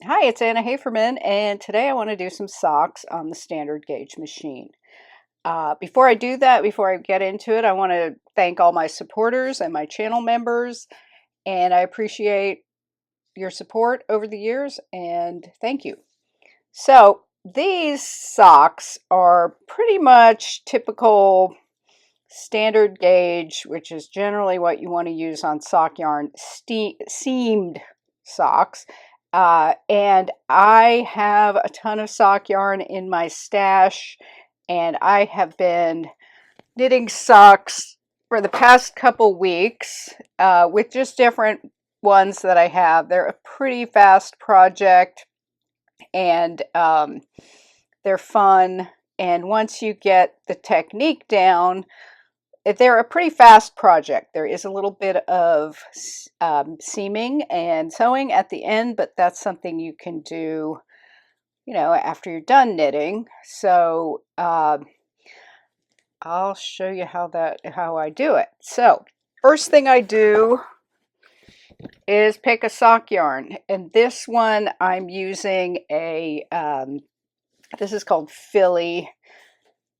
Hi, it's Anna Haferman, and today I want to do some socks on the standard gauge machine. Before I do that, before I get into it, I want to thank all my supporters and my channel members, and I appreciate your support over the years, and thank you. So, these socks are pretty much typical standard gauge, which is generally what you want to use on sock yarn, seamed socks. And I have a ton of sock yarn in my stash, and I have been knitting socks for the past couple weeks with just different ones that I have. They're a pretty fast project, and they're fun. And once you get the technique down, they're a pretty fast project. There is a little bit of seaming and sewing at the end, but that's something you can do, after you're done knitting. So I'll show you how I do it. So first thing I do is pick a sock yarn, and this one I'm using this is called Philly.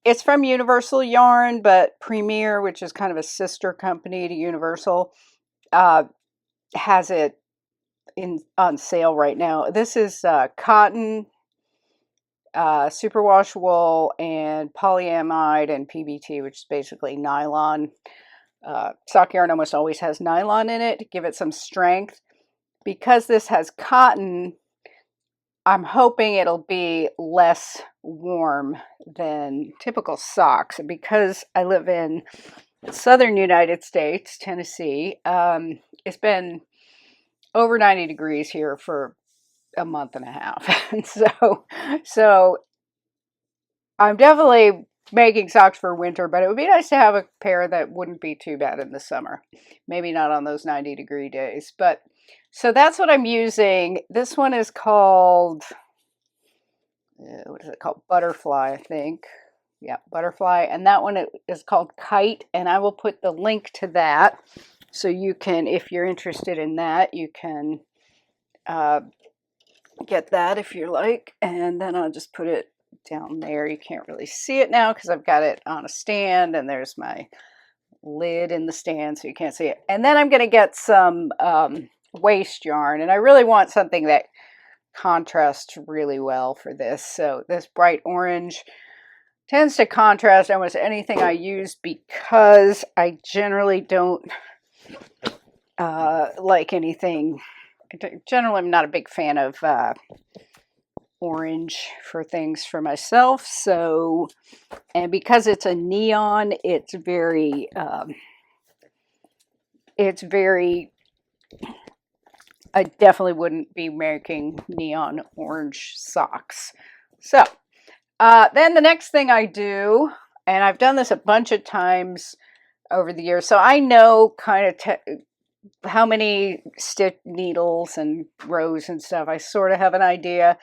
It's from Universal Yarn, but Premier, which is kind of a sister company to Universal, has it on sale right now. This is cotton, superwash wool, and polyamide and PBT, which is basically nylon. Sock yarn almost always has nylon in it to give it some strength. Because this has cotton, I'm hoping it'll be less warm than typical socks. And because I live in the southern United States, Tennessee, it's been over 90 degrees here for a month and a half. And so I'm definitely making socks for winter, but it would be nice to have a pair that wouldn't be too bad in the summer. Maybe not on those 90-degree days, but so that's what I'm using. This one is called, what is it called? Butterfly, I think. Yeah, Butterfly. And that one is called Kite, and I will put the link to that. So you can, if you're interested in that, you can get that if you like. And then I'll just put it down there. You can't really see it now because I've got it on a stand, and there's my lid in the stand, so you can't see it. And then I'm going to get some waste yarn, and I really want something that contrasts really well for this. So this bright orange tends to contrast almost anything I use because I generally don't like anything. Generally, I'm not a big fan of orange for things for myself. So, and because it's a neon, it's very I definitely wouldn't be making neon orange socks. So then the next thing I do, and I've done this a bunch of times over the years, so I know kind of how many stitch needles and rows and stuff. I sort of have an idea.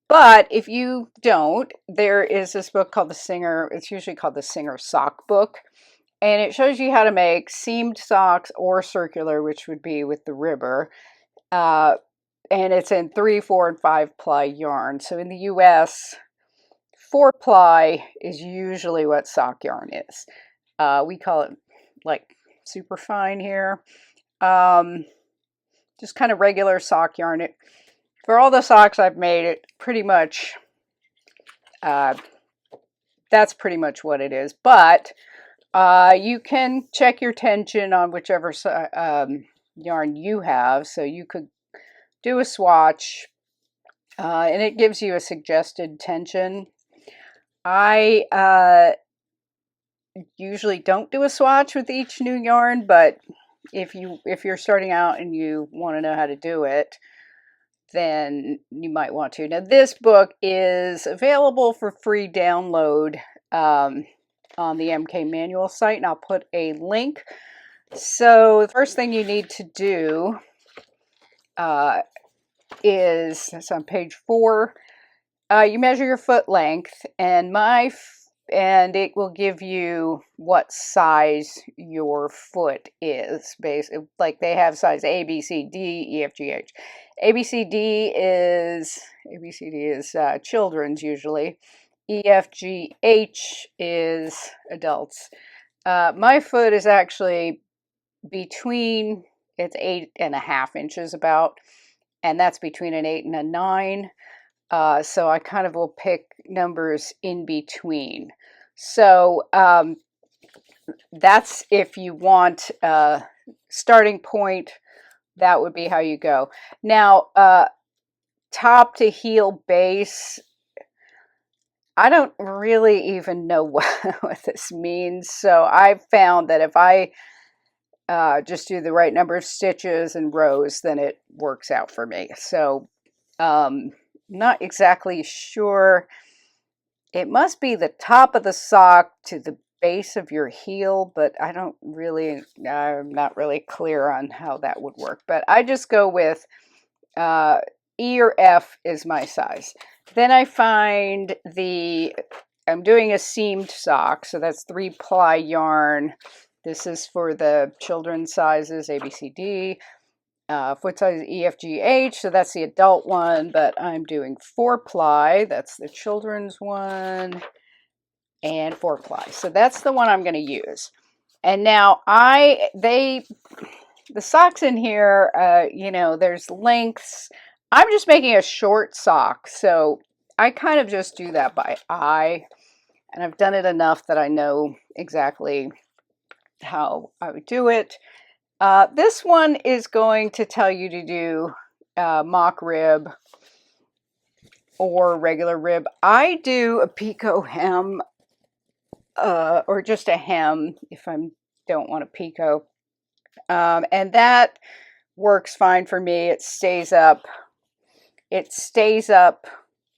But if you don't, there is this book called The Singer. It's usually called The Singer Sock Book. And it shows you how to make seamed socks or circular, which would be with the ribber. And it's in 3, 4, and 5 ply yarn. So in the US, 4 ply is usually what sock yarn is. We call it like super fine here. Just kind of regular sock yarn. For all the socks I've made, it pretty much, that's pretty much what it is. But you can check your tension on whichever yarn you have. So you could do a swatch, and it gives you a suggested tension. I usually don't do a swatch with each new yarn, but if you're starting out and you want to know how to do it, then you might want to. Now, this book is available for free download on the MK Manual site, and I'll put a link. So the first thing you need to do is, it's on page 4, you measure your foot length, and my and it will give you what size your foot is. Basically, like they have size A, B, C, D, E, F, G, H. ABCD is children's usually. E, F, G, H is adults. My foot is actually between, it's 8.5 inches about, and that's between an 8 and a 9. So I kind of will pick numbers in between. So that's if you want a starting point, that would be how you go. Now, top to heel base, I don't really even know what this means. So I've found that if I just do the right number of stitches and rows, then it works out for me. So not exactly sure. It must be the top of the sock to the base of your heel, but I'm not really clear on how that would work. But I just go with E or F is my size. Then I find I'm doing a seamed sock, so that's 3-ply yarn. This is for the children's sizes, A, B, C, D. Foot size E, F, G, H, so that's the adult one, but I'm doing 4-ply, that's the children's one, and 4-ply. So that's the one I'm going to use. And now the socks in here, there's lengths. I'm just making a short sock, so I kind of just do that by eye, and I've done it enough that I know exactly how I would do it. This one is going to tell you to do mock rib or regular rib. I do a picot hem or just a hem if I don't want a picot. And that works fine for me. It stays up. It stays up.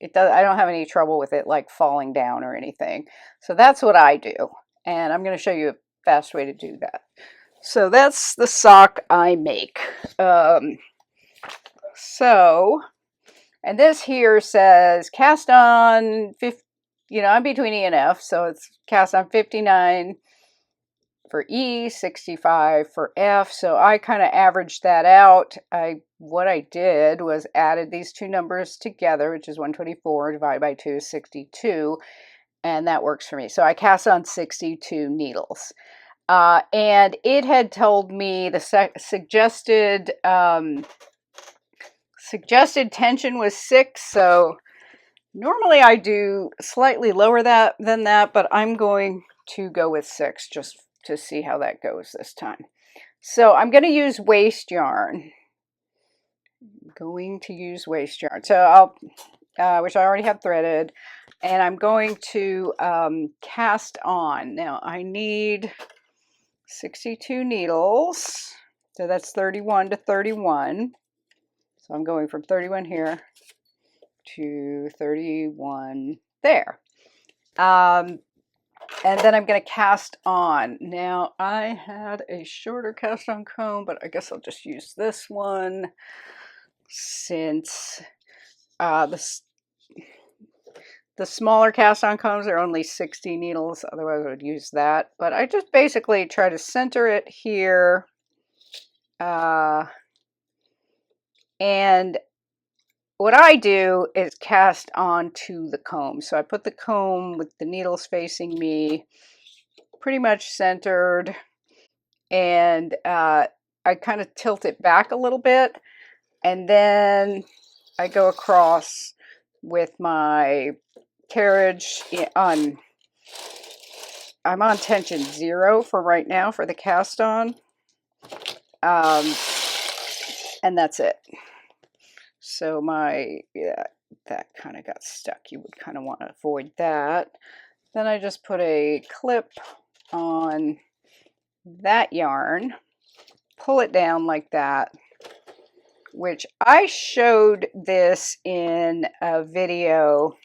I don't have any trouble with it like falling down or anything. So that's what I do. And I'm going to show you a fast way to do that. So that's the sock I make. And this here says cast on 50, I'm between E and F, so it's cast on 59 for E, 65 for F. So I kind of averaged that out. What I did was added these two numbers together, which is 124 divided by 2 is 62, and that works for me. So I cast on 62 needles. And it had told me the suggested tension was 6, so normally I do slightly lower than that, but I'm going to go with 6 just to see how that goes this time. So I'm going to use waste yarn. So I'll, which I already have threaded, and I'm going to cast on. Now I need 62 needles, so that's 31 to 31. So I'm going from 31 here to 31 there. And then I'm going to cast on. Now I had a shorter cast on comb, but I guess I'll just use this one since the smaller cast on combs are only 60 needles, otherwise I would use that. But I just basically try to center it here. And what I do is cast onto the comb. So I put the comb with the needles facing me, pretty much centered, and I kind of tilt it back a little bit, and then I go across with my carriage I'm on tension 0 for right now for the cast on, and that's it. So that kind of got stuck. You would kind of want to avoid that. Then I just put a clip on that yarn, pull it down like that, which I showed this in a video,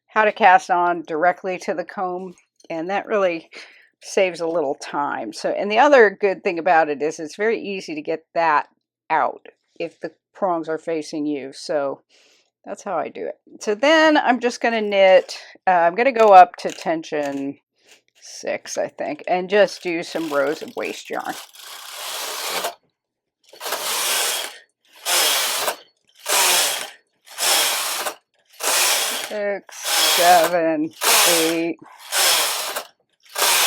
how to cast on directly to the comb, and that really saves a little time. So, and the other good thing about it is it's very easy to get that out if the prongs are facing you. So That's how I do it. So then I'm just going to knit, I'm going to go up to tension 6, I think, and just do some rows of waste yarn. 6, 7, 8,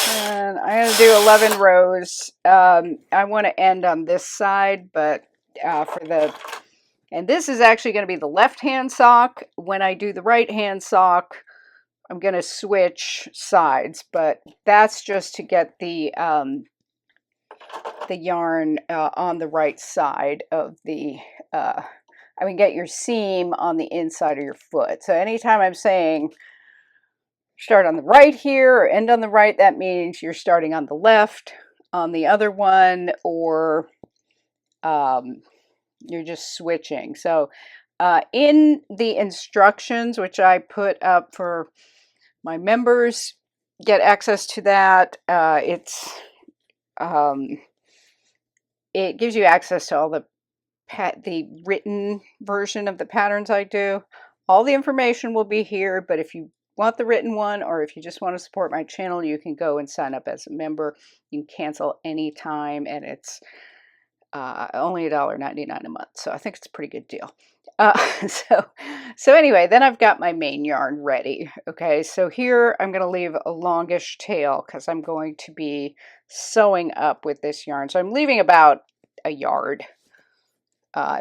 and I'm going to do 11 rows. I want to end on this side, but and this is actually going to be the left hand sock. When I do the right hand sock, I'm going to switch sides, but that's just to get the yarn on the right side of the, get your seam on the inside of your foot. So anytime I'm saying start on the right here or end on the right, that means you're starting on the left on the other one, or you're just switching. So in the instructions, which I put up for my members, get access to that. It gives you access to all the written version of the patterns I do. All the information will be here, but if you want the written one, or if you just want to support my channel, you can go and sign up as a member. You can cancel anytime, and it's only $1.99 a month, so I think it's a pretty good deal. So anyway, then I've got my main yarn ready. Okay, so here I'm going to leave a longish tail because I'm going to be sewing up with this yarn. So I'm leaving about a yard.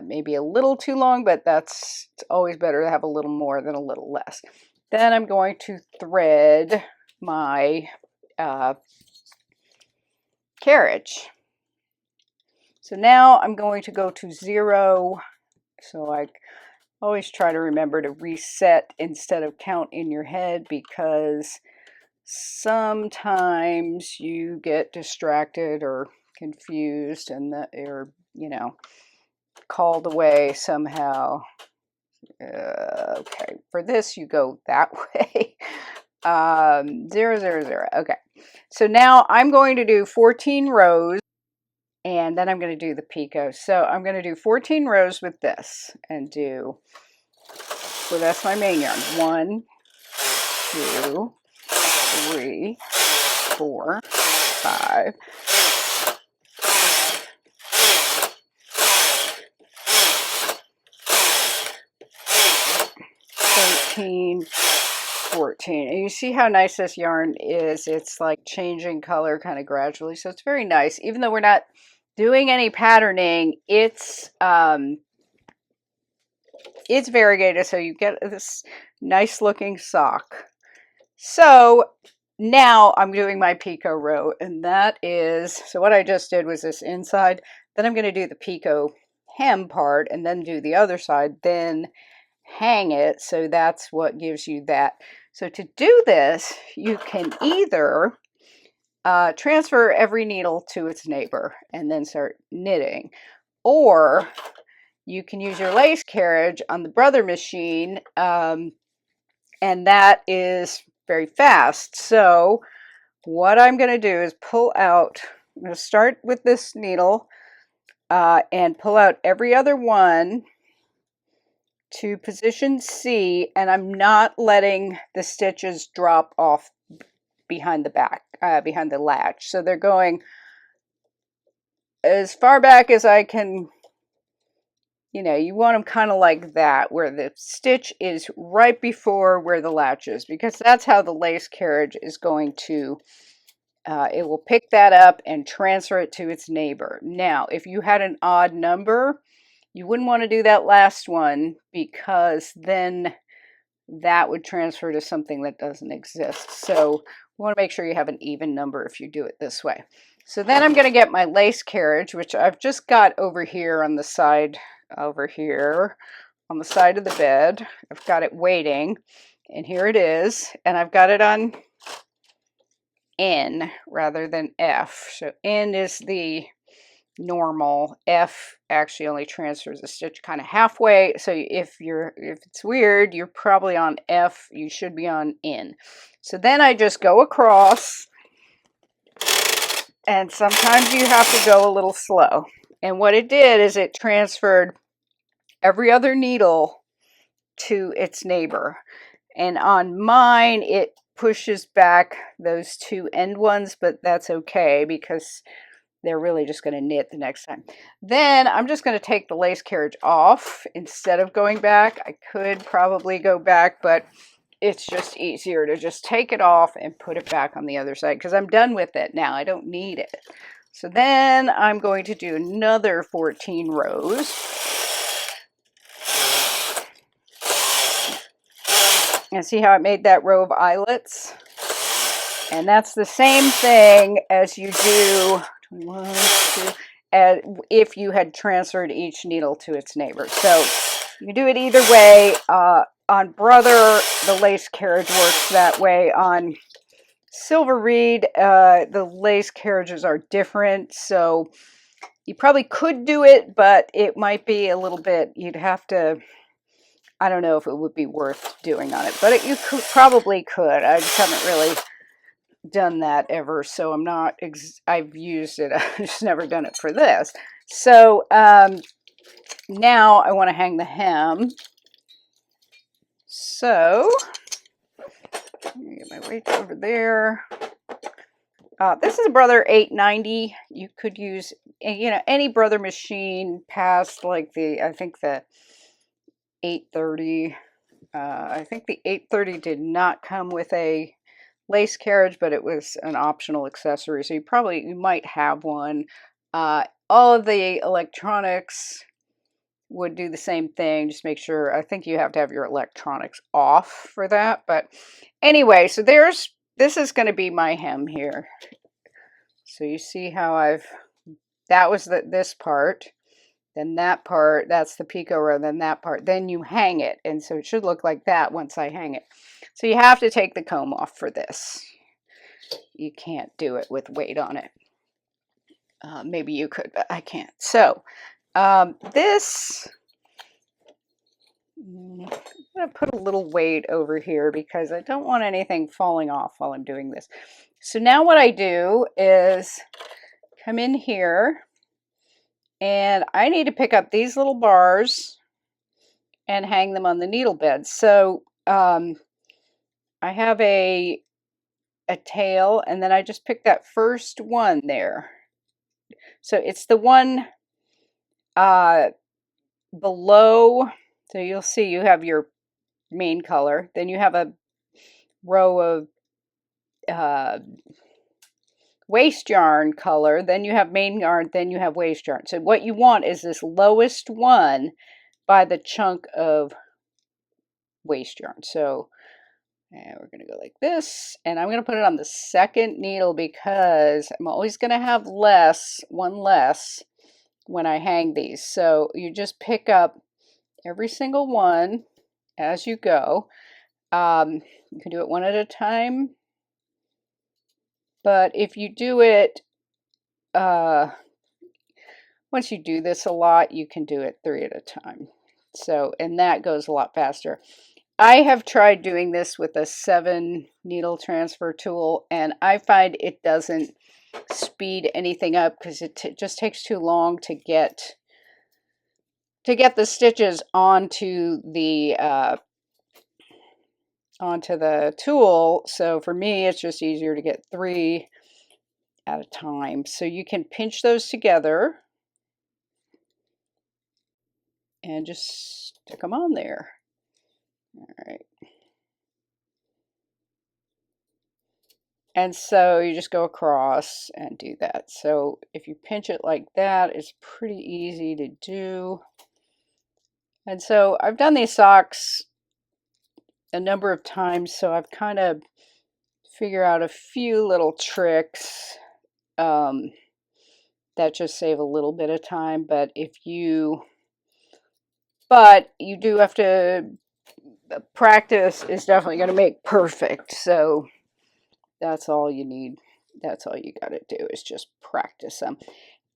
Maybe a little too long, but it's always better to have a little more than a little less. Then I'm going to thread my carriage. So now I'm going to go to 0. So I always try to remember to reset instead of count in your head, because sometimes you get distracted or confused and or called away somehow. Okay, for this you go that way. 0, 0, 0. Okay, so now I'm going to do 14 rows, and then I'm going to do the picot. So I'm going to do 14 rows with this, and do, so that's my main yarn. 1, 2, 3, 4, 5, 13, 14. And you see how nice this yarn is. It's like changing color kind of gradually, so it's very nice. Even though we're not doing any patterning, it's variegated, so you get this nice looking sock. So now I'm doing my picot row, and that is, so what I just did was this inside, then I'm going to do the picot hem part, and then do the other side, then hang it. So that's what gives you that. So to do this, you can either transfer every needle to its neighbor and then start knitting, or you can use your lace carriage on the brother machine, and that is very fast. So what I'm going to do is pull out, I'm going to start with this needle and pull out every other one to position C, and I'm not letting the stitches drop off behind the back, behind the latch. So they're going as far back as I can. You want them kind of like that, where the stitch is right before where the latch is, because that's how the lace carriage is going to, it will pick that up and transfer it to its neighbor. Now, if you had an odd number, you wouldn't want to do that last one, because then that would transfer to something that doesn't exist. So you want to make sure you have an even number if you do it this way. So then I'm going to get my lace carriage, which I've just got over here on the side, over here on the side of the bed. I've got it waiting, and here it is, and I've got it on N rather than F. So N is the normal, F actually only transfers a stitch kind of halfway. So if it's weird, you're probably on F, you should be on N. So then I just go across, and sometimes you have to go a little slow. And what it did is it transferred every other needle to its neighbor. And on mine, it pushes back those two end ones, but that's okay because they're really just going to knit the next time. Then I'm just going to take the lace carriage off instead of going back. I could probably go back, but it's just easier to just take it off and put it back on the other side because I'm done with it now. I don't need it. So then I'm going to do another 14 rows. And see how I made that row of eyelets? And that's the same thing as you do 21, 2, if you had transferred each needle to its neighbor. So you do it either way. On Brother, the lace carriage works that way. On Silver Reed, the lace carriages are different. So you probably could do it, but it might be a little bit, you'd have to, I don't know if it would be worth doing on it, but you probably could. I just haven't really done that ever, so I'm not, I've used it, I've just never done it for this. So now I want to hang the hem. So let me get my weights over there. This is a Brother 890. You could use, you know, any Brother machine past like I think the 830. I think the 830 did not come with a lace carriage, but it was an optional accessory. So you might have one. All of the electronics would do the same thing. Just make sure, I think you have to have your electronics off for that. But anyway, so this is going to be my hem here. So you see how that was this part. Then that part, that's the picot row, then that part, then you hang it. And so it should look like that once I hang it. So you have to take the comb off for this. You can't do it with weight on it. Maybe you could, but I can't. So this, I'm going to put a little weight over here because I don't want anything falling off while I'm doing this. So now what I do is come in here. And I need to pick up these little bars and hang them on the needle bed. So I have a tail, and then I just pick that first one there. So it's the one below. So you'll see you have your main color. Then you have a row of waste yarn color, then you have main yarn, then you have waste yarn. So what you want is this lowest one by the chunk of waste yarn. So we're going to go like this, and I'm going to put it on the second needle because I'm always going to have one less when I hang these. So you just pick up every single one as you go. You can do it one at a time. But if you do it, once you do this a lot, you can do it 3 at a time. So, and that goes a lot faster. I have tried doing this with a 7 needle transfer tool, and I find it doesn't speed anything up because it just takes too long to get the stitches onto the tool. So for me, it's just easier to get 3 at a time. So you can pinch those together and just stick them on there. All right. And so you just go across and do that. So if you pinch it like that, it's pretty easy to do. And so I've done these socks a number of times, so I've kind of figured out a few little tricks that just save a little bit of time. But you do have to, practice is definitely going to make perfect. So that's all you need. That's all you got to do is just practice them.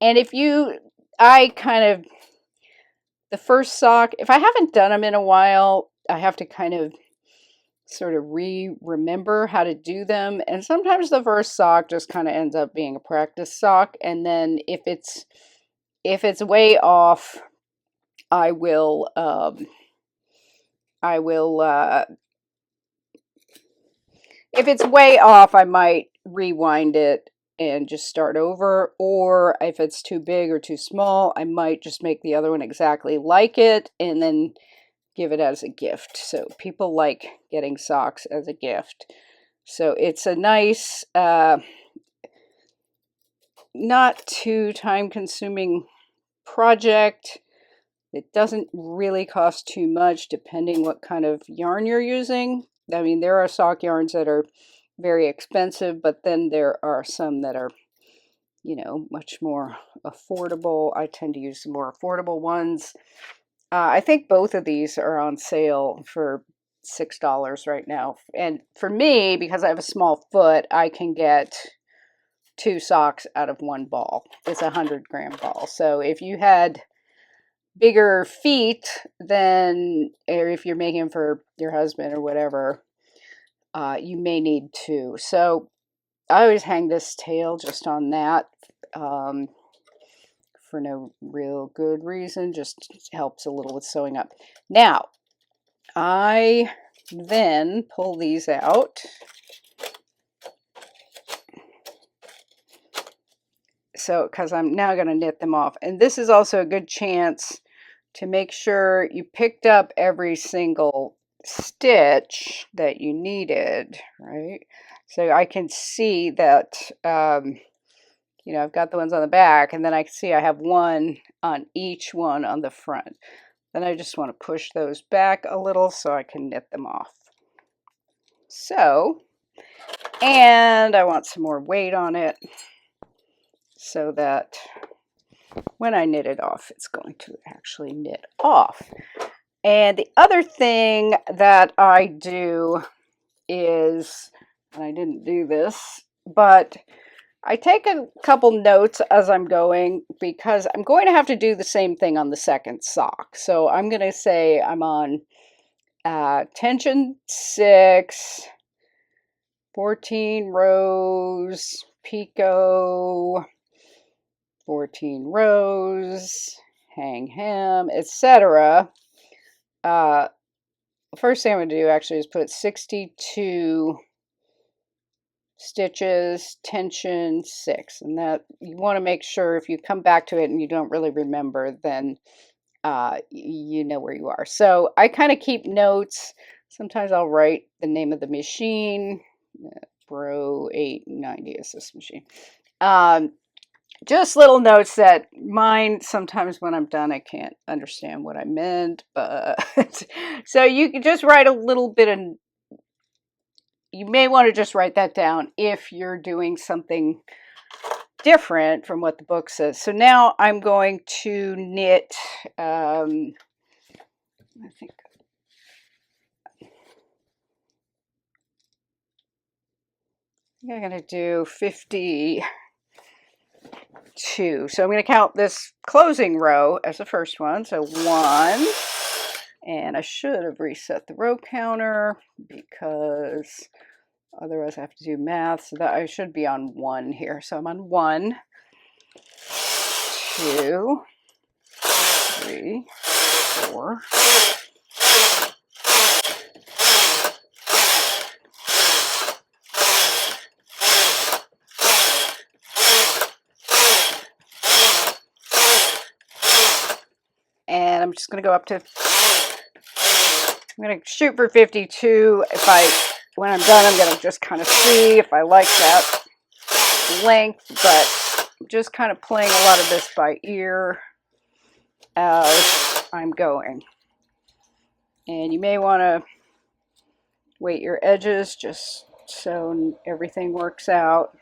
And the first sock, if I haven't done them in a while, I have to kind of sort of remember how to do them. And sometimes the first sock just kind of ends up being a practice sock. And then if it's way off, I will I will, if it's way off, I might rewind it and just start over. Or if it's too big or too small, I might just make the other one exactly like it and then give it as a gift. So people like getting socks as a gift. So it's a nice, not too time consuming project. It doesn't really cost too much depending what kind of yarn you're using. I mean, there are sock yarns that are very expensive, but then there are some that are, you know, much more affordable. I tend to use the more affordable ones. I think both of these are on sale for $6 right now. And for me, because I have a small foot, I can get 2 socks out of 1 ball. It's a 100-gram ball. So if you had bigger feet, then, or if you're making them for your husband or whatever, you may need 2. So I always hang this tail just on that, for no real good reason, just helps a little with sewing up. Now, I then pull these out. So, because I'm now going to knit them off. And this is also a good chance to make sure you picked up every single stitch that you needed, right? So I can see that, you know, I've got the ones on the back, and then I can see I have one on each one on the front. Then I just want to push those back a little so I can knit them off. So, and I want some more weight on it so that when I knit it off, it's going to actually knit off. And the other thing that I do is, and I didn't do this, but I take a couple notes as I'm going, because I'm going to have to do the same thing on the second sock. So I'm going to say I'm on tension 6, 14 rows, picot, 14 rows, hang hem, etc. First thing I'm going to do actually is put 62 stitches, tension 6, and that you want to make sure if you come back to it and you don't really remember, then you know where you are. So I kind of keep notes. Sometimes I'll write the name of the machine. Bro 890 is this machine. Just little notes that mine, sometimes when I'm done, I can't understand what I meant, but so you can just write a little bit, and you may want to just write that down if you're doing something different from what the book says. So now I'm going to knit, I think I'm going to do 52. So I'm going to count this closing row as the first one. So 1, and I should have reset the row counter because otherwise I have to do math. So that I should be on 1 here. So I'm on 1, 2, 3, 4. And I'm just going to go up to, I'm going to shoot for 52. When I'm done, I'm going to just kind of see if I like that length, but I'm just kind of playing a lot of this by ear as I'm going. And you may want to weight your edges just so everything works out.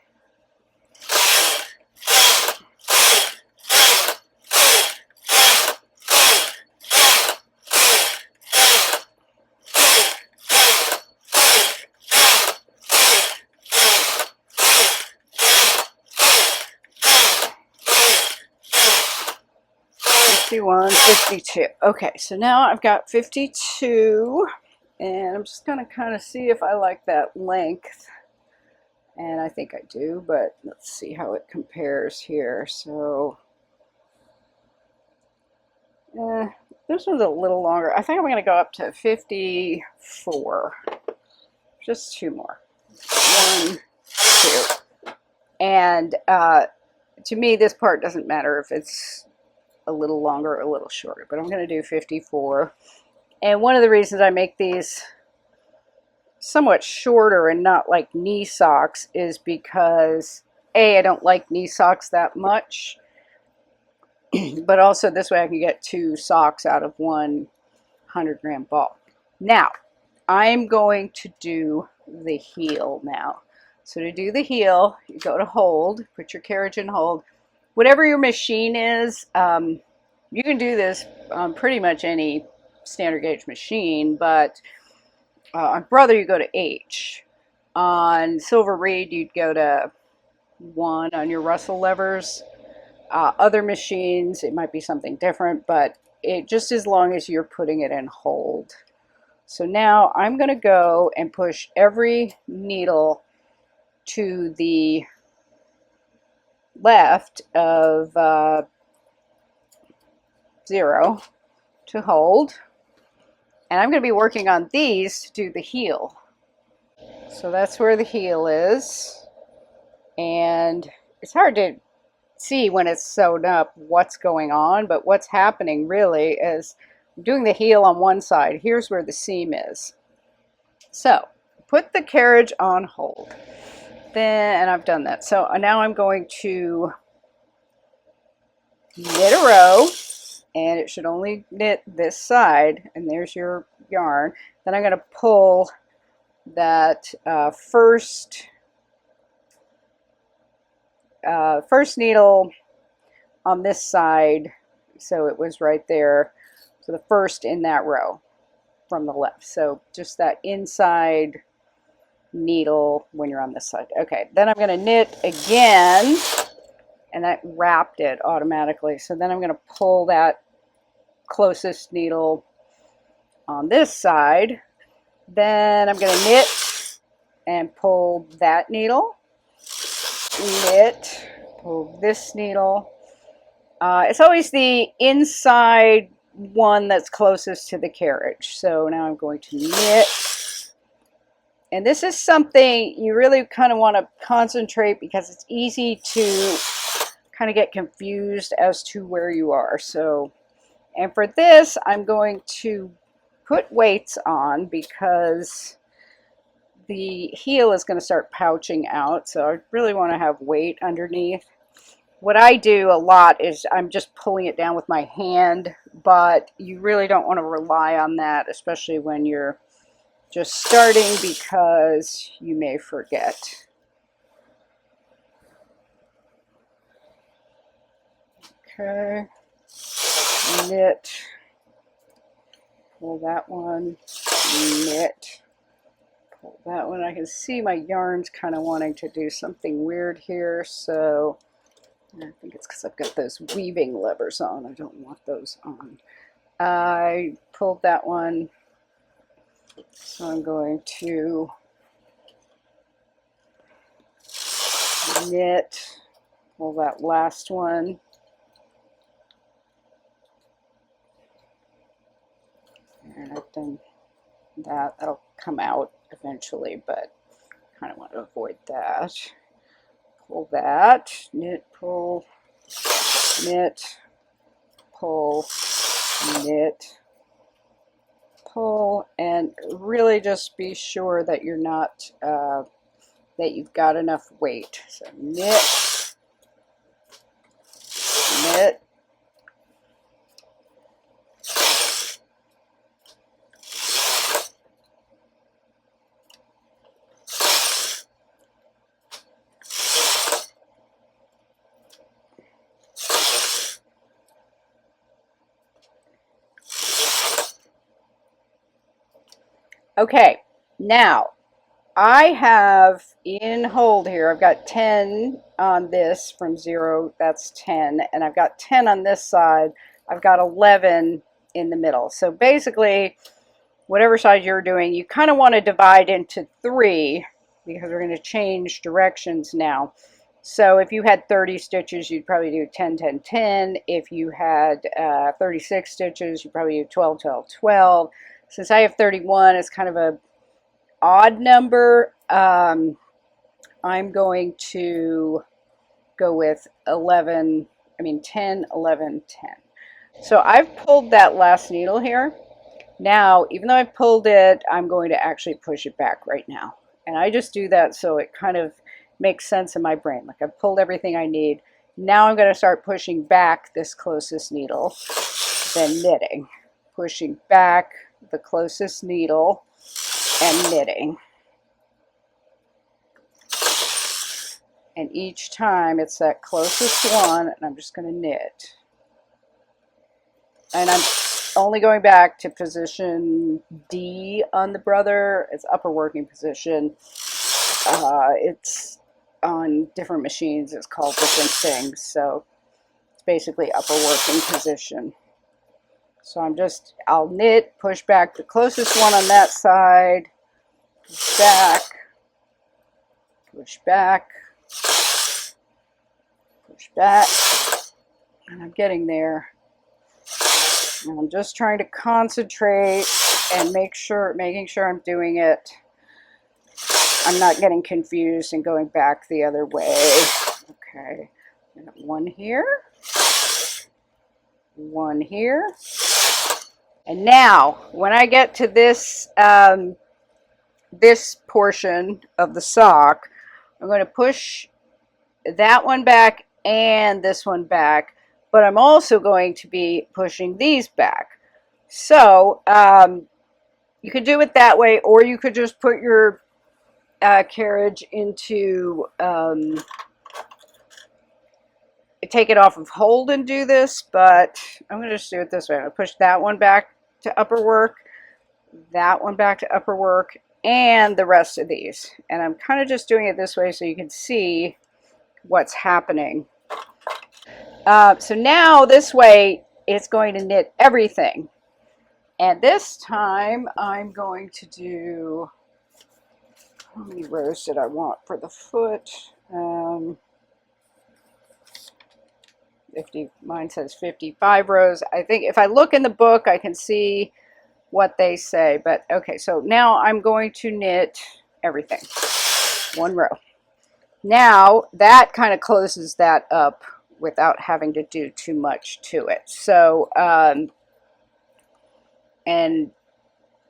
Fifty-one, 52. Okay, so now I've got 52, and I'm just going to kind of see if I like that length. And I think I do, but let's see how it compares here. So This one's a little longer. I think I'm going to go up to 54. Just two more. One, two. And to me, this part doesn't matter if it's a little longer or a little shorter, but I'm going to do 54. And one of the reasons I make these somewhat shorter and not like knee socks is because A, I don't like knee socks that much, but also this way I can get 2 socks out of one 100-gram ball. Now, I'm going to do the heel now. So to do the heel, you go to hold, put your carriage in hold. Whatever your machine is, you can do this on pretty much any standard gauge machine, but on Brother you go to H. On Silver Reed you'd go to 1 on your Russell levers. Other machines it might be something different, but it just as long as you're putting it in hold. So now I'm going to go and push every needle to the left of 0 to hold. And I'm going to be working on these to do the heel. So that's where the heel is. And it's hard to see when it's sewn up what's going on, but what's happening really is I'm doing the heel on one side. Here's where the seam is. So put the carriage on hold. And I've done that. So now I'm going to knit a row, and it should only knit this side, and there's your yarn. Then I'm going to pull that first needle on this side, so it was right there, so the first in that row from the left. So just that inside needle when you're on this side. Okay, then I'm going to knit again, and that wrapped it automatically. So then I'm going to pull that closest needle on this side. Then I'm going to knit and pull that needle, knit, pull this needle. It's always the inside one that's closest to the carriage. So now I'm going to knit. And this is something you really kind of want to concentrate because it's easy to kind of get confused as to where you are. So, and for this, I'm going to put weights on because the heel is going to start pouching out. So I really want to have weight underneath. What I do a lot is I'm just pulling it down with my hand, but you really don't want to rely on that, especially when you're just starting, because you may forget. Okay, knit, pull that one, knit, pull that one. I can see my yarn's kind of wanting to do something weird here, so I think it's because I've got those weaving levers on. I don't want those on. I pulled that one. So I'm going to knit, pull that last one, and I've done that. That'll come out eventually, but kind of want to avoid that. Pull that, knit, pull, knit, pull, knit, pull, and really just be sure that you're not that you've got enough weight. So knit, knit, okay, now I have in hold here, I've got 10 on this from 0, that's 10, and I've got 10 on this side, I've got 11 in the middle. So basically, whatever side you're doing, you kind of want to divide into 3 because we're going to change directions now. So if you had 30 stitches, you'd probably do 10, 10, 10. If you had 36 stitches, you'd probably do 12, 12, 12. Since I have 31, it's kind of a odd number. I'm going to go with 10, 11, 10. So I've pulled that last needle here. Now, even though I've pulled it, I'm going to actually push it back right now. And I just do that so it kind of makes sense in my brain. Like I've pulled everything I need. Now I'm going to start pushing back this closest needle, then knitting. Pushing back the closest needle and knitting. And each time it's that closest one, and I'm just going to knit. And I'm only going back to position D on the brother. It's upper working position. It's on different machines. It's called different things. So it's basically upper working position. So I'll knit, push back the closest one on that side, push back, push back, push back, and I'm getting there. And I'm just trying to concentrate and making sure I'm doing it. I'm not getting confused and going back the other way. Okay, I got one here, one here. And now, when I get to this, this portion of the sock, I'm going to push that one back and this one back, but I'm also going to be pushing these back. So you could do it that way, or you could just put your carriage into, take it off of hold and do this, but I'm going to just do it this way. I'm going to push that one back to upper work, that one back to upper work, and the rest of these. And I'm kind of just doing it this way so you can see what's happening. So now this way it's going to knit everything. And this time I'm going to do, how many rows did I want for the foot? 50, mine says 55 rows. I think if I look in the book, I can see what they say. But okay, so now I'm going to knit everything, one row. Now that kind of closes that up without having to do too much to it. So, and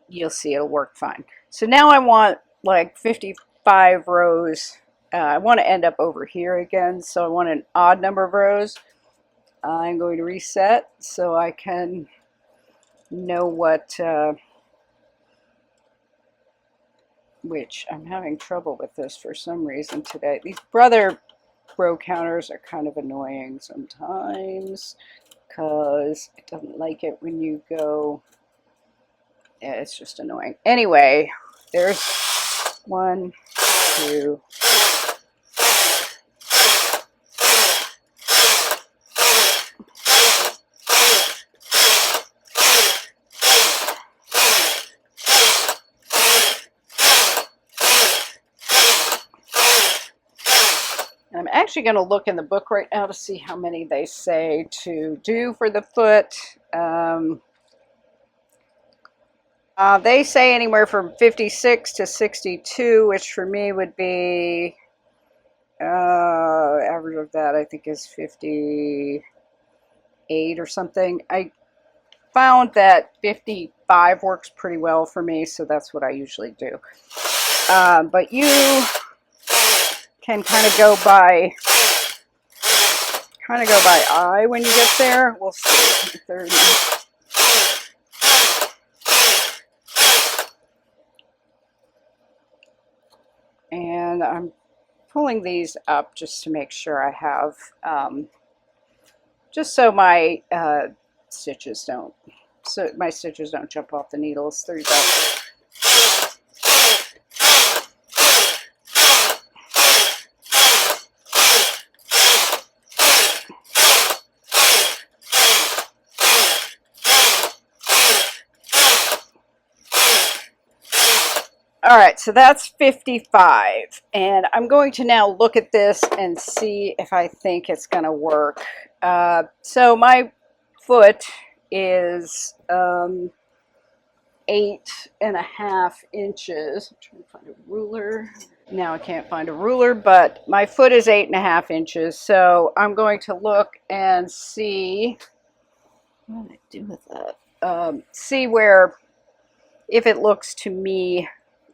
you'll see it'll work fine. So now I want like 55 rows. I want to end up over here again, so I want an odd number of rows. I'm going to reset so I can know what, which I'm having trouble with this for some reason today. These brother row counters are kind of annoying sometimes because it doesn't like it when you go, yeah, it's just annoying. Anyway, there's 1, 2, I'm actually going to look in the book right now to see how many they say to do for the foot. They say anywhere from 56 to 62, which for me would be, average of that I think is 58 or something. I found that 55 works pretty well for me, so that's what I usually do. But you can kind of go by eye when you get there. We'll see. 30. And I'm pulling these up just to make sure I have, just so my stitches don't jump off the needles. 30 bucks. All right, so that's 55. And I'm going to now look at this and see if I think it's going to work. So my foot is 8.5 inches. I'm trying to find a ruler. Now I can't find a ruler, but my foot is 8.5 inches. So I'm going to look and see, what did I do with that? See where, if it looks to me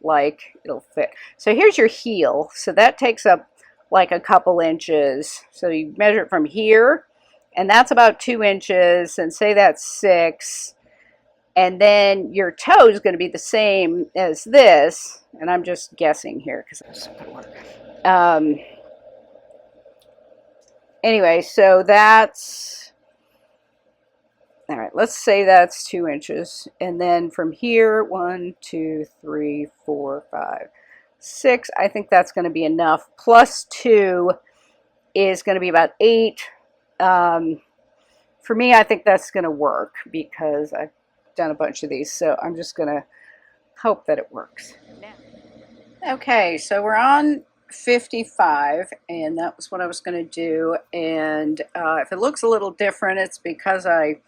like it'll fit. So here's your heel. So that takes up like a couple inches. So you measure it from here, and that's about 2 inches, and say that's 6. And then your toe is going to be the same as this. And I'm just guessing here because that's not going to work. Anyway, so that's, all right, let's say that's 2 inches. And then from here, 1, 2, 3, 4, 5, 6. I think that's going to be enough. Plus 2 is going to be about 8. For me, I think that's going to work because I've done a bunch of these. So I'm just going to hope that it works. Okay, so we're on 55, and that was what I was going to do. And if it looks a little different, it's because I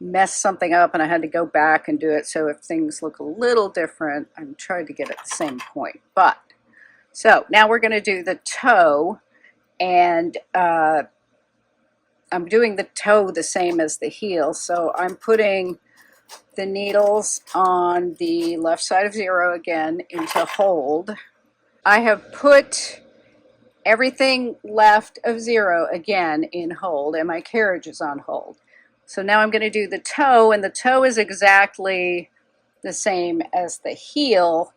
messed something up and I had to go back and do it. So if things look a little different, I'm trying to get at the same point. But so now we're going to do the toe, and I'm doing the toe the same as the heel. So I'm putting the needles on the left side of 0 again into hold. I have put everything left of 0 again in hold, and my carriage is on hold. So now I'm going to do the toe, and the toe is exactly the same as the heel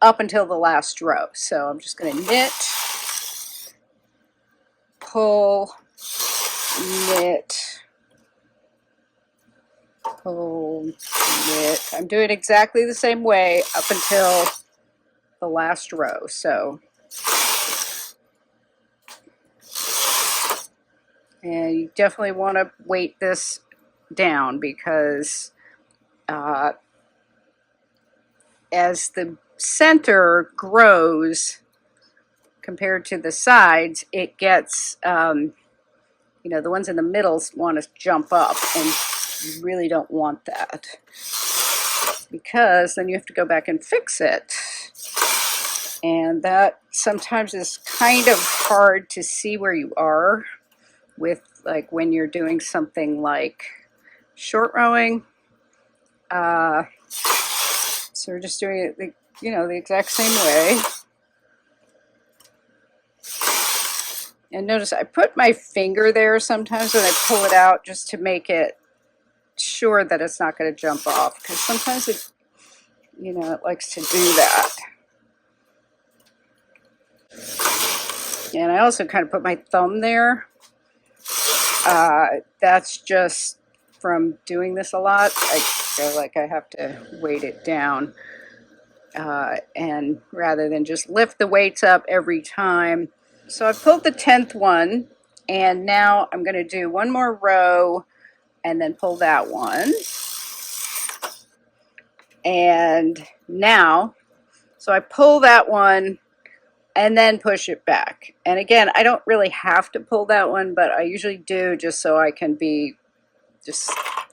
up until the last row. So I'm just going to knit, pull, knit, pull, knit. I'm doing it exactly the same way up until the last row. So, and you definitely want to weight this down because as the center grows compared to the sides, it gets, you know, the ones in the middle want to jump up, and you really don't want that because then you have to go back and fix it. And that sometimes is kind of hard to see where you are with, like, when you're doing something like short rowing. So we're just doing it, you know, the exact same way. And notice I put my finger there sometimes when I pull it out just to make it sure that it's not going to jump off, because sometimes it, you know, it likes to do that. And I also kind of put my thumb there. That's just from doing this a lot. I feel like I have to weight it down. And rather than just lift the weights up every time. So I pulled the 10th one, and now I'm going to do one more row and then pull that one. And now, so I pull that one and then push it back. And again, I don't really have to pull that one, but I usually do just so I can be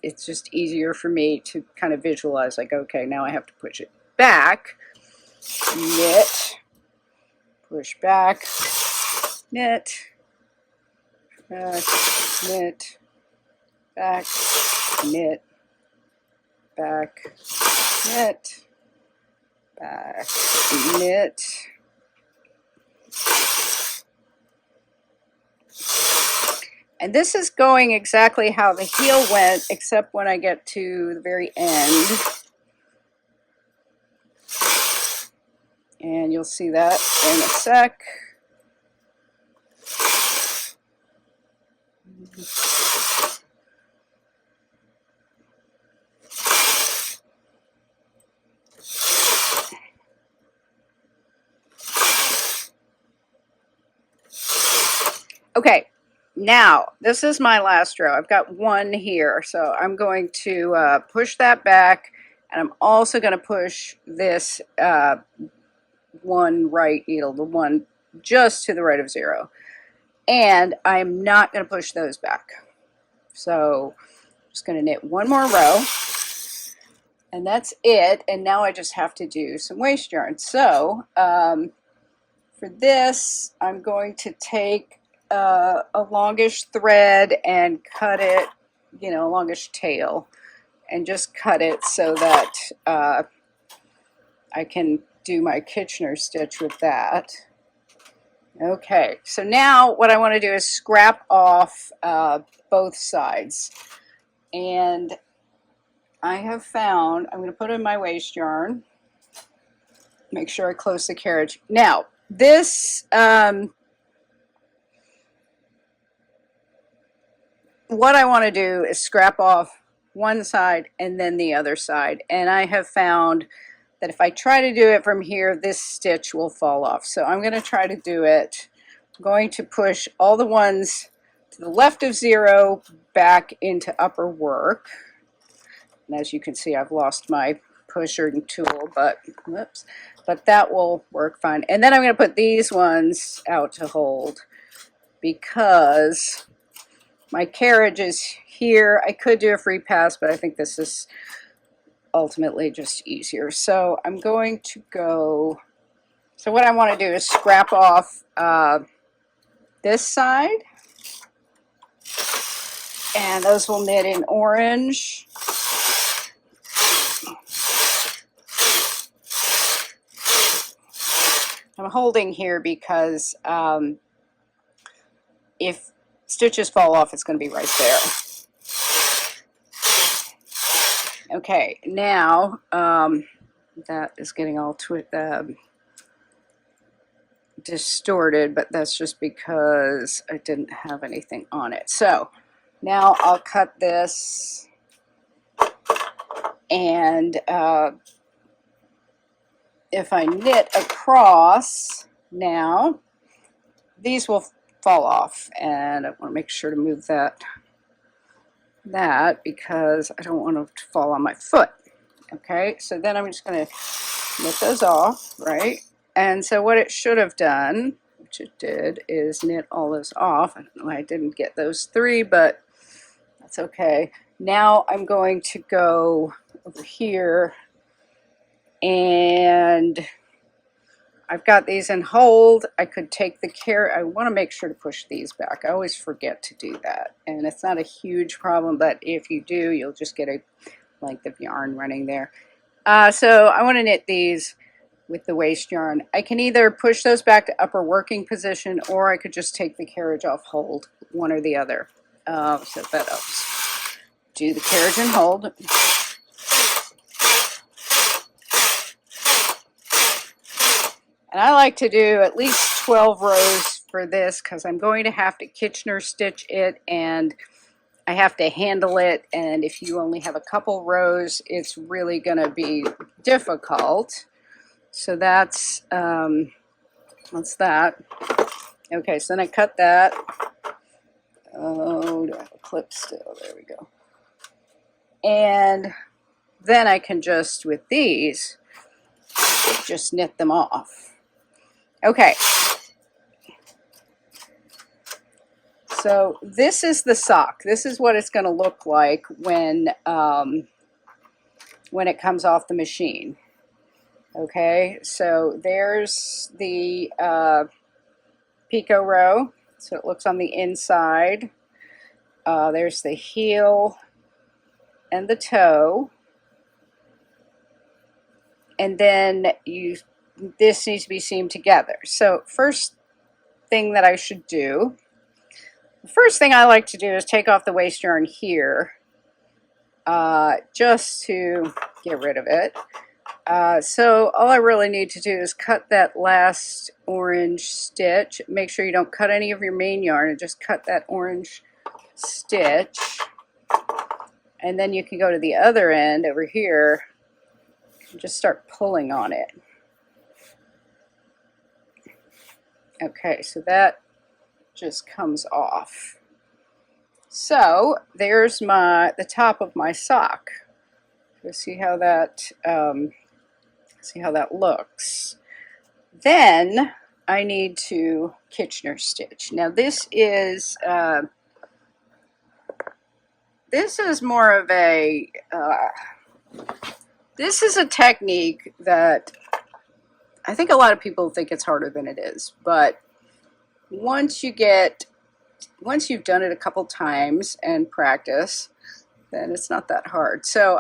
it's just easier for me to kind of visualize, like, okay, now I have to push it back, knit, push back, knit, back, knit, back, knit, back, knit, back, knit. And this is going exactly how the heel went, except when I get to the very end. And you'll see that in a sec. Okay. Now, this is my last row. I've got one here, so I'm going to push that back And I'm also going to push this one right needle, the one just to the right of 0. And I'm not going to push those back. So I'm just going to knit one more row. And that's it. And now I just have to do some waste yarn. So for this, I'm going to take a longish thread and cut it, you know, a longish tail, and just cut it so that I can do my Kitchener stitch with that. Okay, so now what I want to do is scrap off both sides. And I have found, I'm going to put in my waste yarn, make sure I close the carriage. Now, this, what I want to do is scrap off one side and then the other side. And I have found that if I try to do it from here, this stitch will fall off. So I'm going to try to do it. I'm going to push all the ones to the left of 0 back into upper work. And as you can see, I've lost my pusher tool, but whoops, but that will work fine. And then I'm going to put these ones out to hold because my carriage is here. I could do a free pass, but I think this is ultimately just easier. So I'm going to go, so what I want to do is scrap off this side, and those will knit in orange. I'm holding here because if stitches fall off, it's going to be right there. Okay, now that is getting all distorted, but that's just because I didn't have anything on it. So now I'll cut this, and if I knit across now, these will fall off, and I want to make sure to move that because I don't want them to fall on my foot. Okay, so then I'm just going to knit those off, right? And so what it should have done, which it did, is knit all those off. I don't know why I didn't get those 3, but that's okay. Now I'm going to go over here, and I've got these in hold. I could take the carrot. I want to make sure to push these back. I always forget to do that. And it's not a huge problem, but if you do, you'll just get a length of yarn running there. So I want to knit these with the waste yarn. I can either push those back to upper working position, or I could just take the carriage off hold, one or the other. So that helps. Do the carriage and hold. And I like to do at least 12 rows for this because I'm going to have to Kitchener stitch it, and I have to handle it. And if you only have a couple rows, it's really going to be difficult. So that's that. Okay, so then I cut that. Oh, do I have a clip still? There we go. And then I can just, with these, just knit them off. Okay, so this is the sock. This is what it's going to look like when it comes off the machine. Okay, so there's the picot row, so it looks on the inside. There's the heel and the toe, and then this needs to be seamed together. So first thing that I should do, the first thing I like to do is take off the waste yarn here, just to get rid of it. So all I really need to do is cut that last orange stitch. Make sure you don't cut any of your main yarn, and just cut that orange stitch. And then you can go to the other end over here and just start pulling on it. Okay, so that just comes off. So there's the top of my sock. to see how that looks. Then I need to Kitchener stitch. Now this is more of a this is a technique that I think a lot of people think it's harder than it is, but once you've done it a couple times and practice, then it's not that hard. So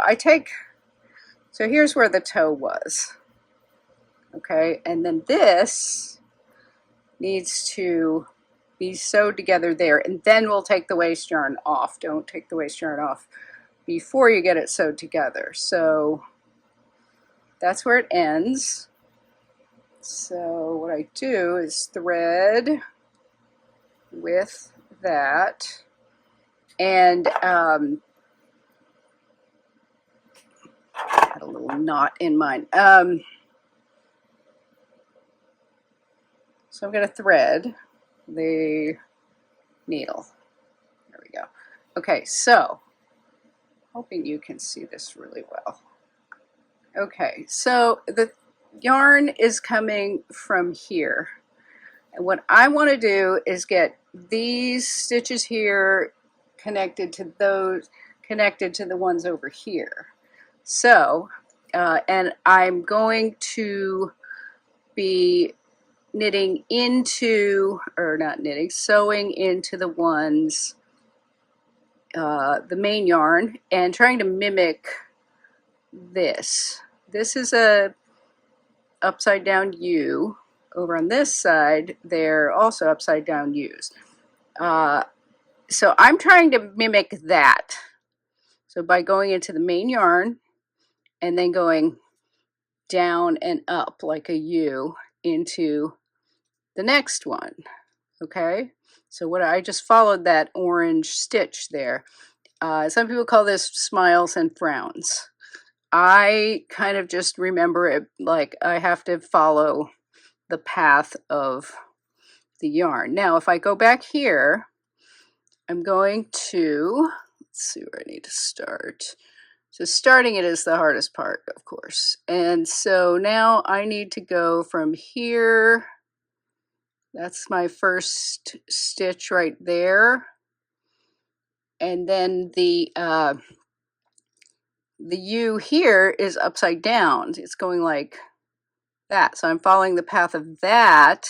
here's where the toe was. Okay, and then this needs to be sewed together there, and then we'll take the waste yarn off. Don't take the waste yarn off before you get it sewed together. So that's where it ends. So what I do is thread with that, and I had a little knot in mine. So I'm going to thread the needle. There we go. Okay, so hoping you can see this really well. Okay, so the yarn is coming from here. And what I want to do is get these stitches here connected to the ones over here. So, and I'm going to be knitting into, or not knitting, sewing into the ones, the main yarn, and trying to mimic this. This is a upside down U. Over on this side, they're also upside down U's. So I'm trying to mimic that. So by going into the main yarn and then going down and up like a U into the next one. Okay, so what I just followed that orange stitch there. Some people call this smiles and frowns. I kind of just remember it like I have to follow the path of the yarn. Now if I go back here, I'm going to, let's see where I need to start. So starting it is the hardest part, of course. And so now I need to go from here. That's my first stitch right there. And then the U here is upside down. It's going like that. So I'm following the path of that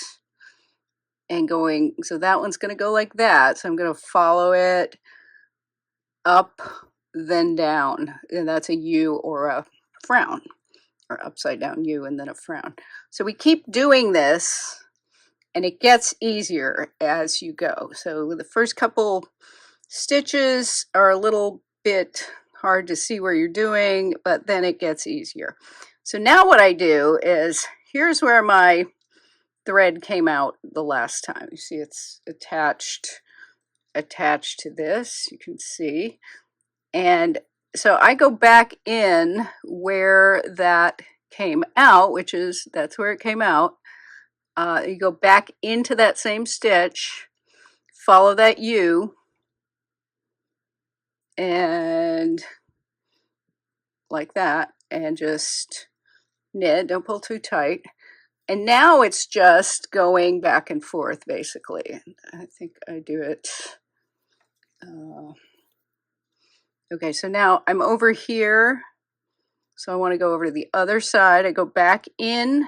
and going, so that one's going to go like that. So I'm going to follow it up, then down. And that's a U or a frown, or upside down U and then a frown. So we keep doing this and it gets easier as you go. So the first couple stitches are a little bit hard to see where you're doing, but then it gets easier. So now what I do is, here's where my thread came out the last time. You see it's attached to this, you can see. And so I go back in where that came out, which is, that's where it came out. You go back into that same stitch, follow that U, and like that, and just knit, don't pull too tight. And now it's just going back and forth basically. I think I do it. Okay, so now I'm over here. So I want to go over to the other side. I go back in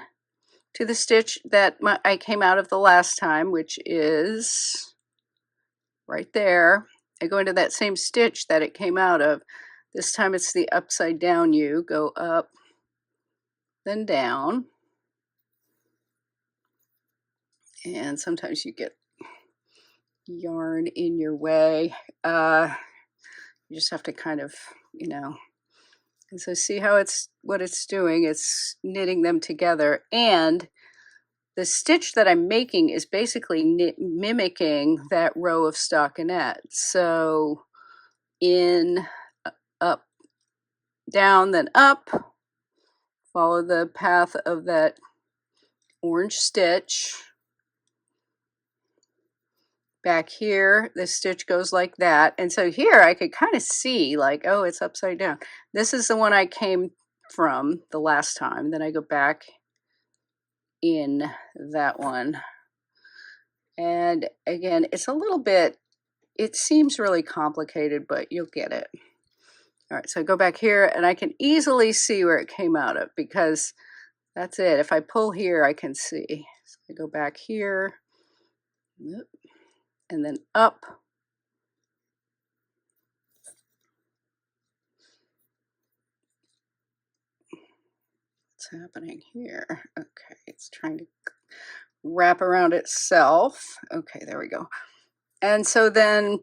to the stitch that I came out of the last time, which is right there. I go into that same stitch that it came out of. This time it's the upside down U. Go up, then down. And sometimes you get yarn in your way. You just have to kind of, you know. And so see how what it's doing, it's knitting them together. And the stitch that I'm making is basically mimicking that row of stockinette. So in, up, down, then up, follow the path of that orange stitch, back here, this stitch goes like that. And so here I could kind of see like, oh, it's upside down. This is the one I came from the last time. Then I go back in that one. And again, it's a little bit, it seems really complicated, but you'll get it. All right, so I go back here and I can easily see where it came out of because that's it. If I pull here, I can see. So I go back here and then up. What's happening here? Okay, it's trying to wrap around itself. Okay, there we go. And so then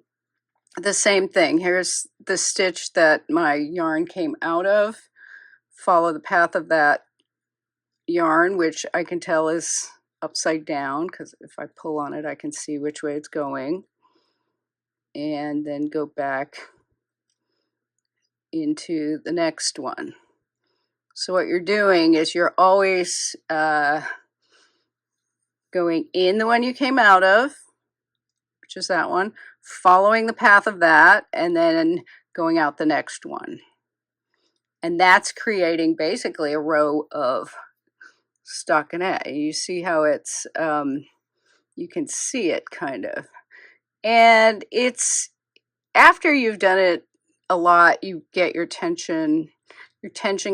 the same thing. Here's the stitch that my yarn came out of. Follow the path of that yarn, which I can tell is upside down because if I pull on it, I can see which way it's going. And then go back into the next one. So what you're doing is you're always going in the one you came out of, which is that one, following the path of that, and then going out the next one. And that's creating basically a row of stockinette. You see how it's, you can see it kind of. And it's, after you've done it a lot, you get your tension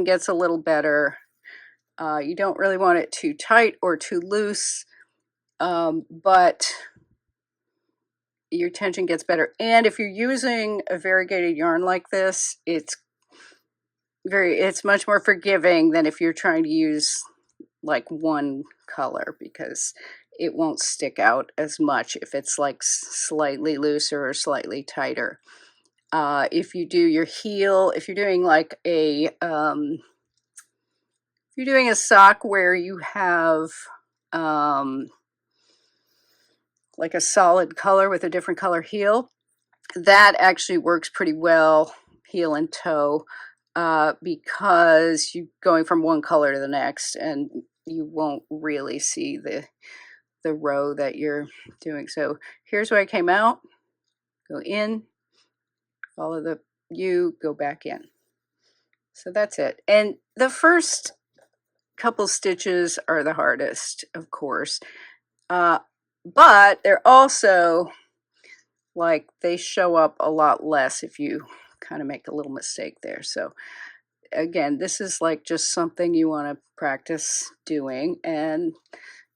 gets a little better. You don't really want it too tight or too loose, but your tension gets better. And if you're using a variegated yarn like this, it's much more forgiving than if you're trying to use like one color, because it won't stick out as much if it's like slightly looser or slightly tighter. If you do your heel, if you're doing like a if you're doing a sock where you have like a solid color with a different color heel, that actually works pretty well, heel and toe, because you're going from one color to the next and you won't really see the row that you're doing. So here's where I came out, go in, follow the U, go back in. So that's it. And the first couple stitches are the hardest, of course, but they're also like they show up a lot less if you kind of make a little mistake there. So again, this is like just something you want to practice doing, and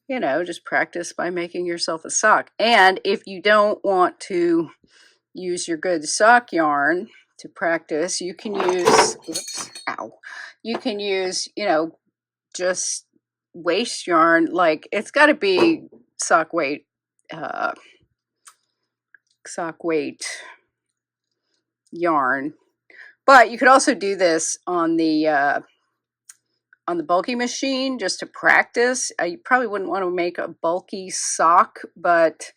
you know, just practice by making yourself a sock. And if you don't want to use your good sock yarn to practice, you can use, oops, ow, you can use, you know, just waste yarn. Like it's got to be sock weight yarn, but you could also do this on the bulky machine just to practice. You probably wouldn't want to make a bulky sock, but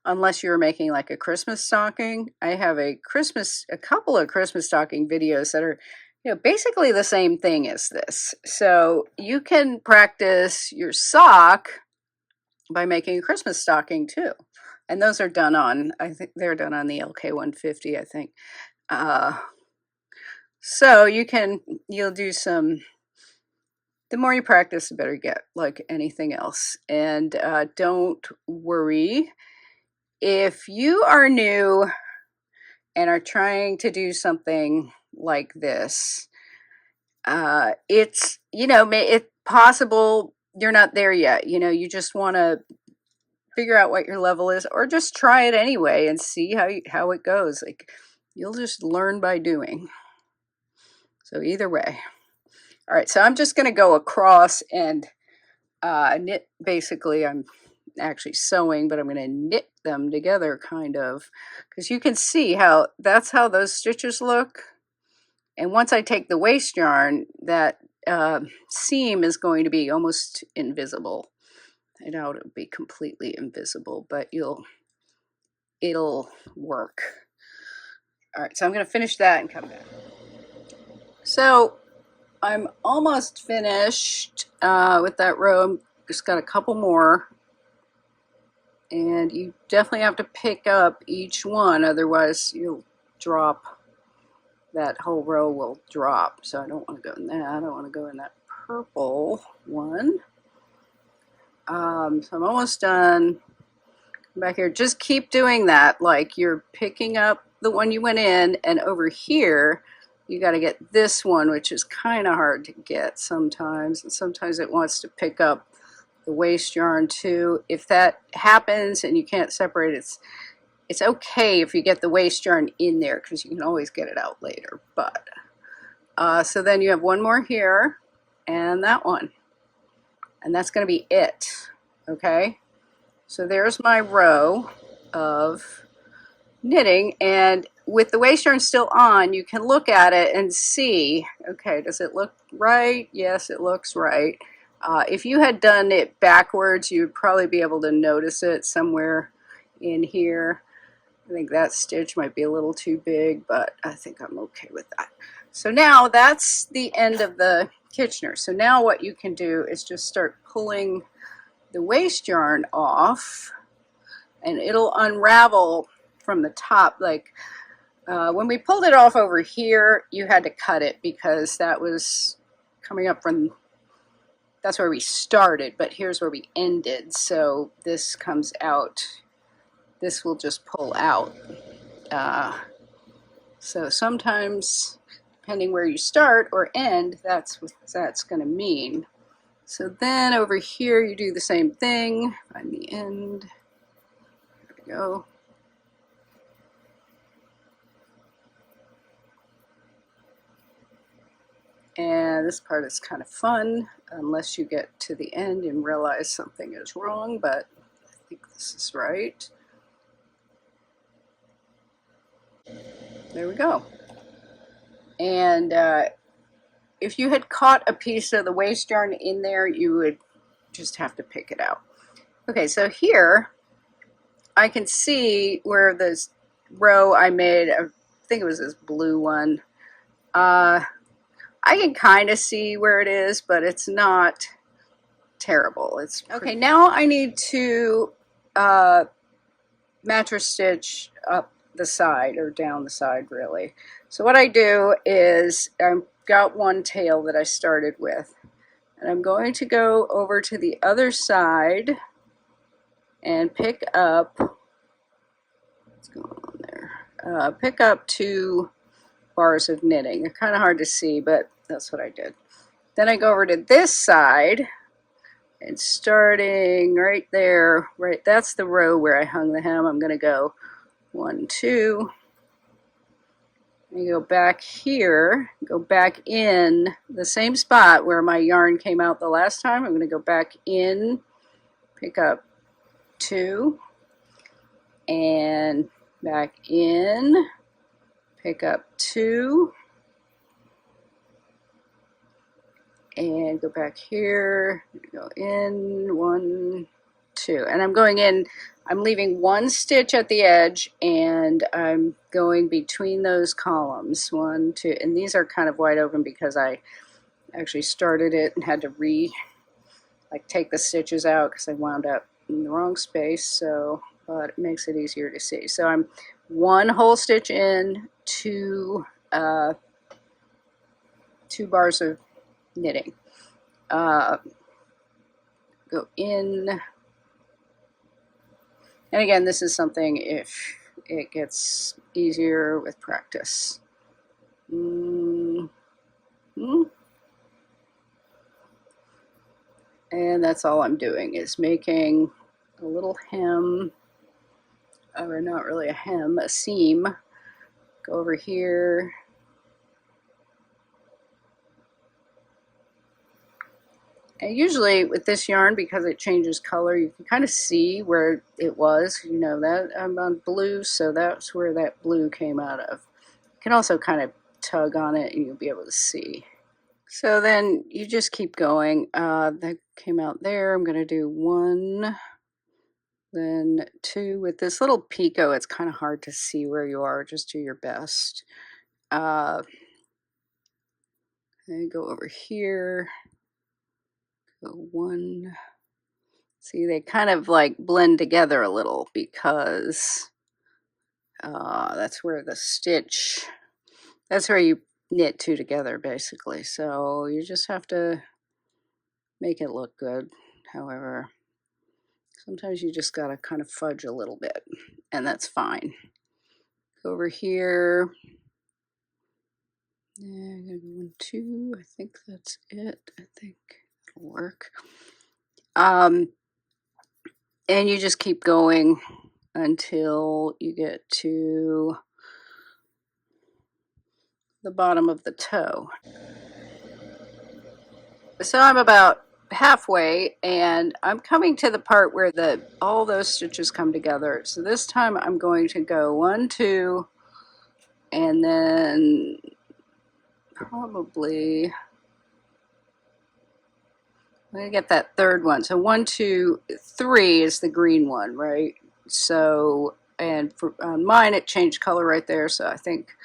unless you're making like a Christmas stocking. I have a couple of Christmas stocking videos that are, you know, basically the same thing as this. So you can practice your sock by making a Christmas stocking too. And those are done on, I think they're done on the LK150, I think. So you'll do some, the more you practice, the better you get, like anything else. And don't worry. If you are new and are trying to do something like this, it's, you know, it's possible you're not there yet. You know, you just want to figure out what your level is, or just try it anyway and see how it goes. Like you'll just learn by doing. So either way. All right, so I'm just going to go across and knit. Basically, I'm actually sewing, but I'm going to knit them together kind of, because you can see how that's how those stitches look. And once I take the waste yarn, that seam is going to be almost invisible. I doubt it'll be completely invisible, but it'll work. All right, so I'm going to finish that and come back. So I'm almost finished with that row. Just got a couple more. And you definitely have to pick up each one, otherwise you'll drop, that whole row will drop. So I don't want to go in that. I want to go in that purple one. So I'm almost done. Back here, just keep doing that, like you're picking up the one you went in, and over here you got to get this one, which is kind of hard to get sometimes, and sometimes it wants to pick up the waste yarn too. If that happens and you can't separate it, it's okay if you get the waste yarn in there, because you can always get it out later. But so then you have one more here and that one, and that's going to be it. Okay, so there's my row of knitting, and with the waste yarn still on, you can look at it and see, okay, does it look right? Yes, it looks right. If you had done it backwards, you would probably be able to notice it somewhere in here. I think that stitch might be a little too big, but I think I'm okay with that. So now that's the end of the Kitchener. So now what you can do is just start pulling the waste yarn off, and it'll unravel from the top. Like when we pulled it off over here, you had to cut it because that was coming up from, that's where we started, but here's where we ended. So this comes out, this will just pull out. So sometimes, depending where you start or end, that's what that's going to mean. So then over here you do the same thing, find the end, there we go. And this part is kind of fun, unless you get to the end and realize something is wrong, but I think this is right. There we go. And if you had caught a piece of the waste yarn in there, you would just have to pick it out. Okay, so here I can see where this row I made, I think it was this blue one. I can kind of see where it is, but it's not terrible. It's okay. Now I need to mattress stitch up the side, or down the side really. So what I do is I've got one tail that I started with, and I'm going to go over to the other side and pick up, what's going on there, pick up 2 bars of knitting. They're kind of hard to see, but that's what I did. Then I go over to this side, and starting right there, right, that's the row where I hung the hem. I'm going to go 1, 2, and go back here, go back in the same spot where my yarn came out the last time. I'm going to go back in, pick up 2, and back in, pick up 2, and go back here, go in, 1, 2, and I'm going in, I'm leaving 1 stitch at the edge, and I'm going between those columns, 1, 2, and these are kind of wide open because I actually started it and had to take the stitches out because I wound up in the wrong space, so, but it makes it easier to see. So I'm 1 whole stitch in, 2 bars of knitting. Go in, and again, this is something if it gets easier with practice. And that's all I'm doing, is making a little hem, or not really a hem, a seam. Go over here. And usually with this yarn, because it changes color, you can kind of see where it was. You know, that I'm on blue, so that's where that blue came out of. You can also kind of tug on it and you'll be able to see. So then you just keep going. That came out there. I'm going to do 1, then 2. With this little picot, it's kind of hard to see where you are. Just do your best. And go over here. Go 1, See, they kind of like blend together a little because that's where the stitch, that's where you knit two together basically. So you just have to make it look good. However, sometimes you just gotta kind of fudge a little bit, and that's fine. Over here, yeah, I'm gonna go 1, 2. I think that's it. I think it'll work. And you just keep going until you get to the bottom of the toe. So I'm about halfway, and I'm coming to the part where all those stitches come together. So this time I'm going to go 1, 2, and then probably I'm gonna get that third one. So 1, 2, 3 is the green one, right? So, and for on mine it changed color right there, so I think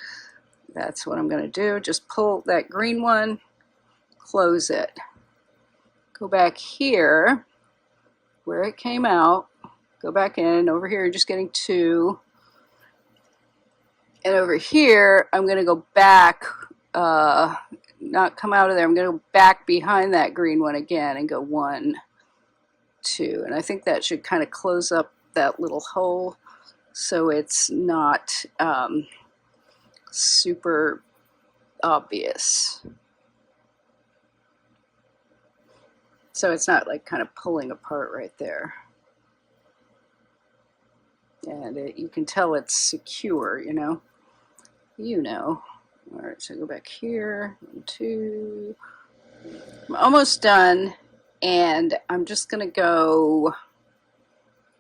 that's what I'm gonna do. Just pull that green one, close it, go back here where it came out, go back in. Over here you're just getting 2, and over here I'm gonna go back, not come out of there, I'm gonna go back behind that green one again and go 1, 2, and I think that should kind of close up that little hole so it's not super obvious. So it's not like kind of pulling apart right there. And you can tell it's secure, you know. All right, so go back here, 1, 2. I'm almost done, and I'm just gonna go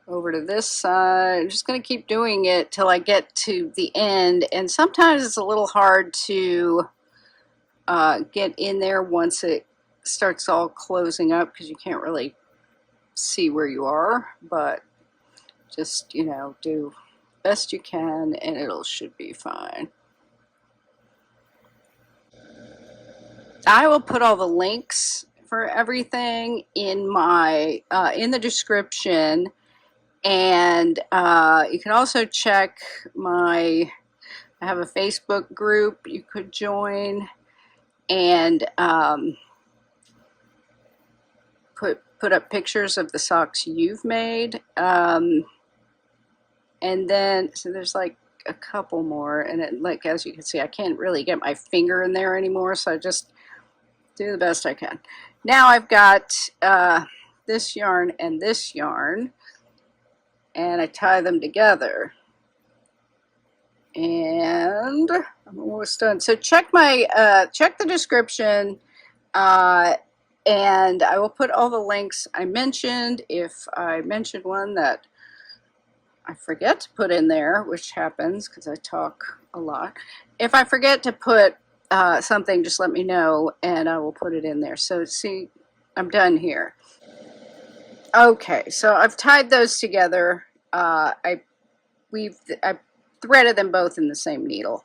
over to this side. I'm just gonna keep doing it till I get to the end, and sometimes it's a little hard to get in there once it starts all closing up because you can't really see where you are, but just, do best you can and should be fine. I will put all the links for everything in my in the description, and you can also check I have a Facebook group you could join, and put up pictures of the socks you've made, and then so there's like a couple more, and like as you can see I can't really get my finger in there anymore, so I just do the best I can. Now I've got this yarn and this yarn, and I tie them together, and I'm almost done. So check the description, and I will put all the links I mentioned. If I mentioned one that I forget to put in there, which happens because I talk a lot, if I forget to put something, just let me know and I will put it in there. So see, I'm done here. Okay, so I've tied those together. I threaded them both in the same needle.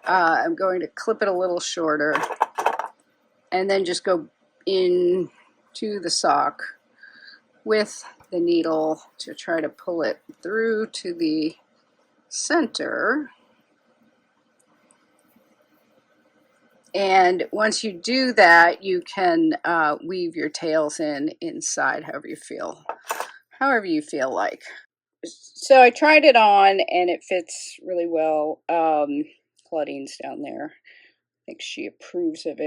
I'm going to clip it a little shorter and then just go into the sock with the needle to try to pull it through to the center. And once you do that, you can weave your tails inside however you feel like. So I tried it on and it fits really well. Claudine's down there. I think she approves of it.